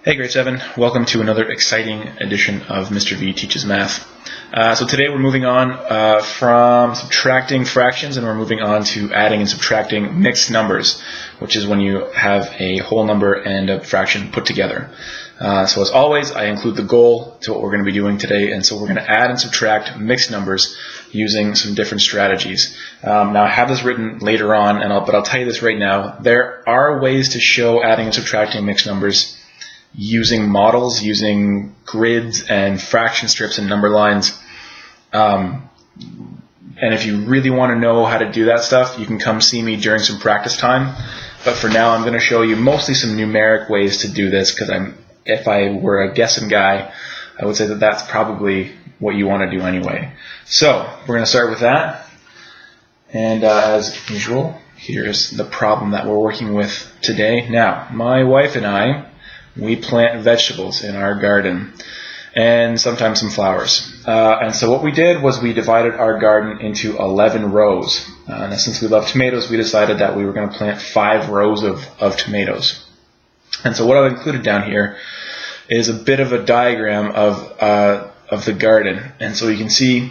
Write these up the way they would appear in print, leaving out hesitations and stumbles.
Hey grade 7, welcome to another exciting edition of Mr. V Teaches Math. So today we're moving on from subtracting fractions and we're moving on to adding and subtracting mixed numbers, which is when you have a whole number and a fraction put together. So as always, I include the goal to what we're going to be doing today, and so we're going to add and subtract mixed numbers using some different strategies. Now I have this written later on, but I'll tell you this right now. There are ways to show adding and subtracting mixed numbers using models, using grids and fraction strips and number lines. And if you really want to know how to do that stuff, you can come see me during some practice time. But for now, I'm going to show you mostly some numeric ways to do this, because if I were a guessing guy, I would say that that's probably what you want to do anyway. So we're going to start with that. And as usual, here's the problem that we're working with today. Now, my wife and I, we plant vegetables in our garden, and sometimes some flowers. And so what we did was we divided our garden into 11 rows. Now since we love tomatoes, we decided that we were going to plant 5 rows of tomatoes. And so what I've included down here is a bit of a diagram of the garden. And so you can see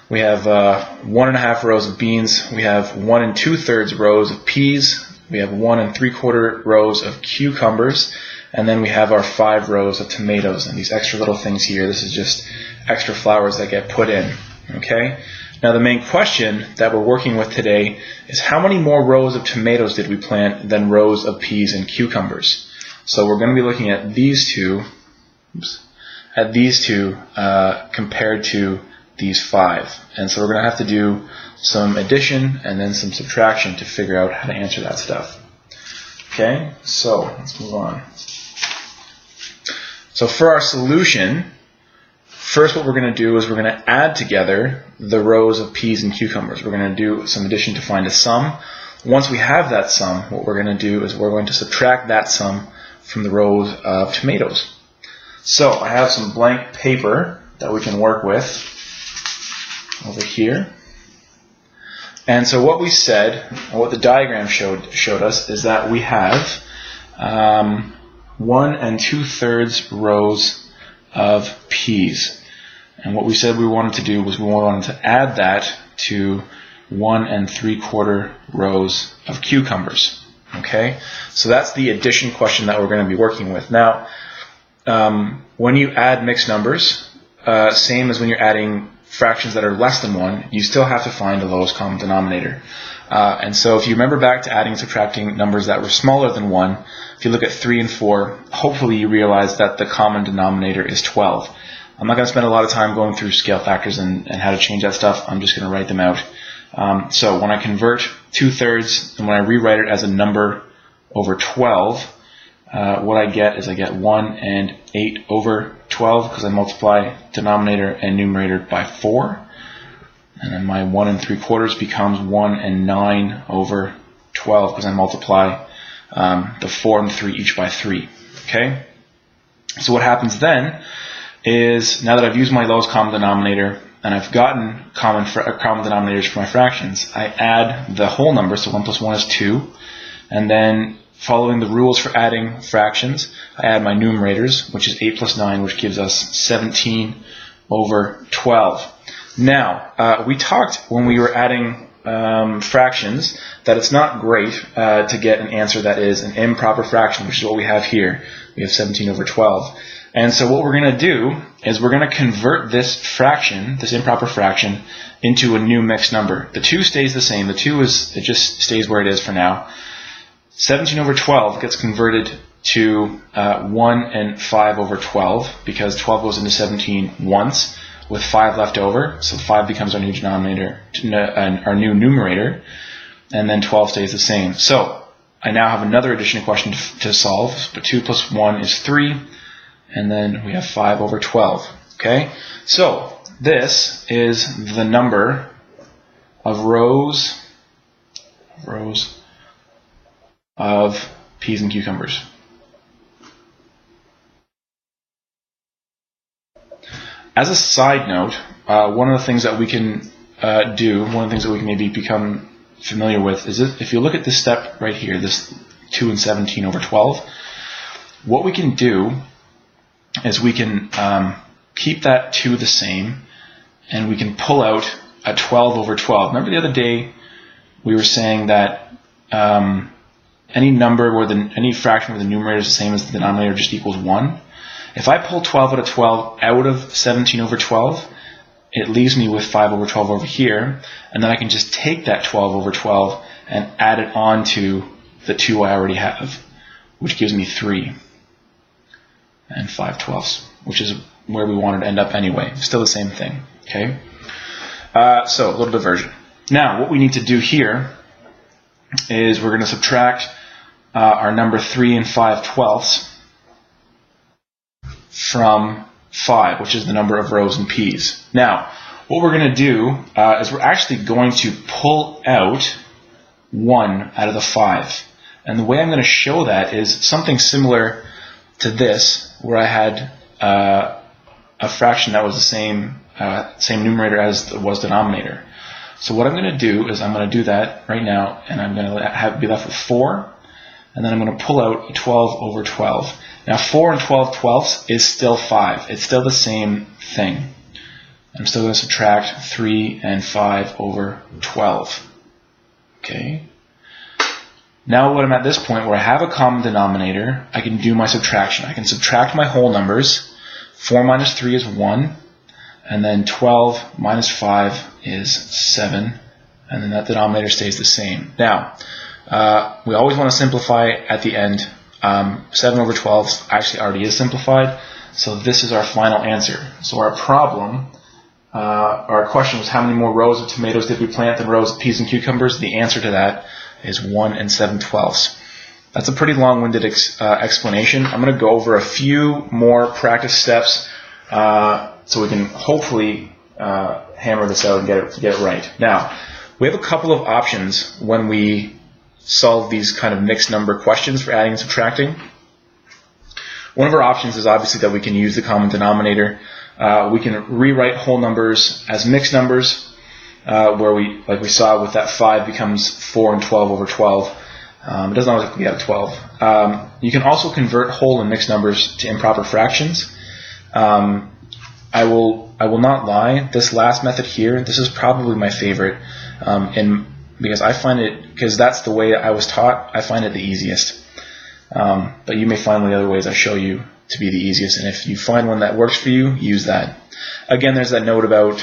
we have 1.5 rows of beans, we have 1 2/3 rows of peas, we have 1 3/4 rows of cucumbers, and then we have our 5 rows of tomatoes and these extra little things here. This is just extra flowers that get put in. Okay? Now the main question that we're working with today is how many more rows of tomatoes did we plant than rows of peas and cucumbers? So we're going to be looking at these two, compared to these 5. And so we're going to have to do some addition and then some subtraction to figure out how to answer that stuff. Okay? So let's move on. So for our solution, first what we're going to do is we're going to add together the rows of peas and cucumbers. We're going to do some addition to find a sum. Once we have that sum, what we're going to do is we're going to subtract that sum from the rows of tomatoes. So I have some blank paper that we can work with over here. And so what we said, what the diagram showed us, is that we have 1 2/3 rows of peas. And what we said we wanted to do was we wanted to add that to 1 3/4 rows of cucumbers. Okay? So that's the addition question that we're going to be working with. Now, when you add mixed numbers, same as when you're adding fractions that are less than 1, you still have to find the lowest common denominator. And so if you remember back to adding and subtracting numbers that were smaller than 1, if you look at 3 and 4, hopefully you realize that the common denominator is 12. I'm not going to spend a lot of time going through scale factors and how to change that stuff. I'm just going to write them out. So when I convert 2/3 and when I rewrite it as a number over 12, what I get is I get 1 8 over 12 because I multiply denominator and numerator by 4. And then my 1 3/4 becomes 1 9 over 12 because I multiply the 4 and the 3 each by 3. Okay? So what happens then is, now that I've used my lowest common denominator and I've gotten common denominators for my fractions, I add the whole number, so 1 plus 1 is 2, and then following the rules for adding fractions, I add my numerators, which is 8 plus 9, which gives us 17 over 12. Now, we talked when we were adding fractions that it's not great to get an answer that is an improper fraction, which is what we have here. We have 17 over 12. And so what we're going to do is we're going to convert this fraction, this improper fraction, into a new mixed number. The 2 stays the same. The 2 it just stays where it is for now. 17 over 12 gets converted to 1 and 5 over 12 because 12 goes into 17 once with 5 left over. So 5 becomes our new denominator, our new numerator, and then 12 stays the same. So I now have another addition question to solve. But 2 plus 1 is 3, and then we have 5 over 12. Okay? So this is the number of rows of peas and cucumbers. As a side note, one of the things that we can maybe become familiar with is if you look at this step right here, this 2 and 17 over 12, what we can do is we can keep that 2 the same, and we can pull out a 12 over 12. Remember the other day we were saying that any number where any fraction where the numerator is the same as the denominator just equals 1. If I pull 12 out of 12 out of 17 over 12, it leaves me with 5 over 12 over here, and then I can just take that 12 over 12 and add it on to the 2 I already have, which gives me 3 and 5/12, which is where we wanted to end up anyway. Still the same thing, okay? So a little diversion. Now, what we need to do here is we're going to subtract our number 3 and 5/12 from 5, which is the number of rows in P's. Now, what we're going to do is we're actually going to pull out 1 out of the 5. And the way I'm going to show that is something similar to this, where I had a fraction that was the same numerator as was denominator. So what I'm going to do is I'm going to do that right now, and I'm going to be left with 4, and then I'm going to pull out 12 over 12. Now 4 and 12/12 is still 5. It's still the same thing. I'm still going to subtract 3 and 5 over 12. Okay. Now when I'm at this point where I have a common denominator, I can do my subtraction. I can subtract my whole numbers. 4 minus 3 is 1, and then 12 minus 5 is 7, and then that denominator stays the same. Now, we always want to simplify at the end. 7 over 12 actually already is simplified, so this is our final answer. So our problem, our question was how many more rows of tomatoes did we plant than rows of peas and cucumbers? The answer to that is 1 and 7/12. That's a pretty long-winded explanation. I'm going to go over a few more practice steps so we can hopefully hammer this out and get it right. Now, we have a couple of options when we solve these kind of mixed number questions for adding and subtracting. One of our options is obviously that we can use the common denominator. We can rewrite whole numbers as mixed numbers, where like we saw with that 5 becomes 4 and 12 over 12. It doesn't always have to be out of 12. You can also convert whole and mixed numbers to improper fractions. I will not lie, this last method here, this is probably my favorite, because I find it, because that's the way I was taught, I find it the easiest. But you may find the other ways I show you to be the easiest, and if you find one that works for you, use that. Again, there's that note about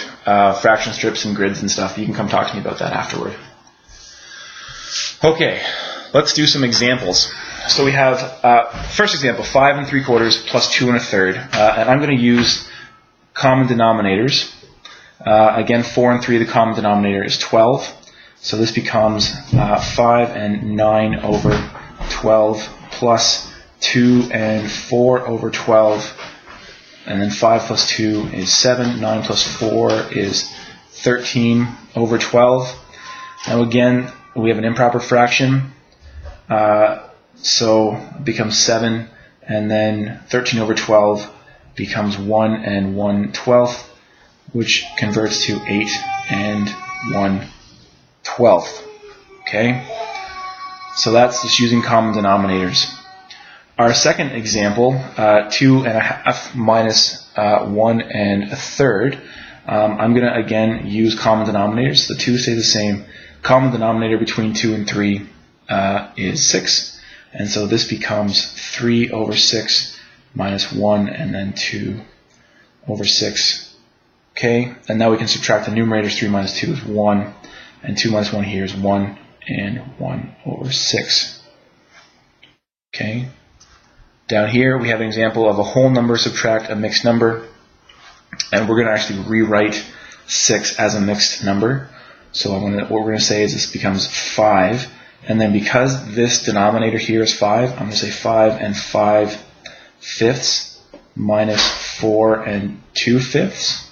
fraction strips and grids and stuff. You can come talk to me about that afterward. Okay, let's do some examples. So we have, first example, 5 3/4 plus 2 1/3. And I'm going to use common denominators. Again, 4 and 3, the common denominator is 12. So this becomes 5 and 9 over 12 plus 2 and 4 over 12. And then 5 plus 2 is 7. 9 plus 4 is 13 over 12. Now again, we have an improper fraction. So it becomes 7. And then 13 over 12 becomes 1 and 1/12, which converts to 8 and 1/12. Okay? So that's just using common denominators. Our second example, 2 1/2 minus 1 1/3. I'm going to again use common denominators. The 2 stay the same. Common denominator between 2 and 3 is 6. And so this becomes 3 over 6 minus 1 and then 2 over 6. Okay, and now we can subtract the numerators. 3 minus 2 is 1, and 2 minus 1 here is 1 and 1 over 6. Okay. Down here we have an example of a whole number subtract a mixed number, and we're going to actually rewrite 6 as a mixed number. So what we're going to say is this becomes 5, and then because this denominator here is 5, I'm going to say 5 and 5/5 minus 4 and 2/5.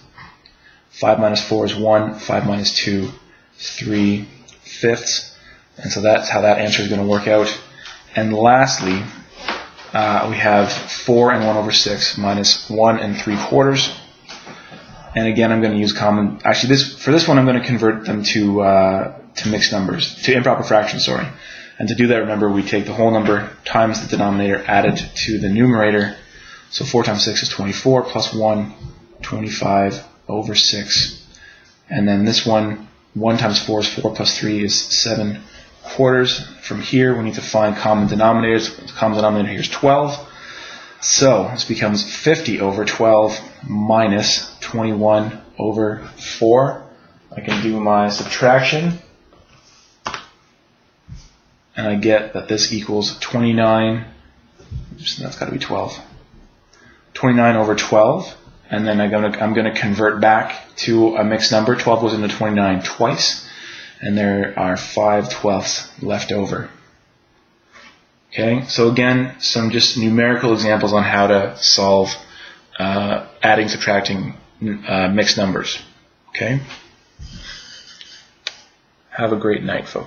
5 minus 4 is 1, 5 minus 2 is 3/5. And so that's how that answer is going to work out. And lastly, we have 4 and 1 over 6 minus 1 3/4. And again, I'm going to use common. Actually, for this one, I'm going to convert them to mixed numbers, to improper fractions. Sorry. And to do that, remember, we take the whole number times the denominator added to the numerator. So 4 times 6 is 24, plus 1, 25 over 6. And then this one, 1 times 4 is 4, plus 3 is 7 quarters. From here, we need to find common denominators. The common denominator here is 12. So this becomes 50 over 12 minus 21 over 4. I can do my subtraction. And I get that this equals 29. Oops, that's got to be 12. 29 over 12. And then I'm going to convert back to a mixed number. 12 goes into 29 twice. And there are 5/12 left over. Okay, so again, some just numerical examples on how to solve adding, subtracting mixed numbers. Okay? Have a great night, folks.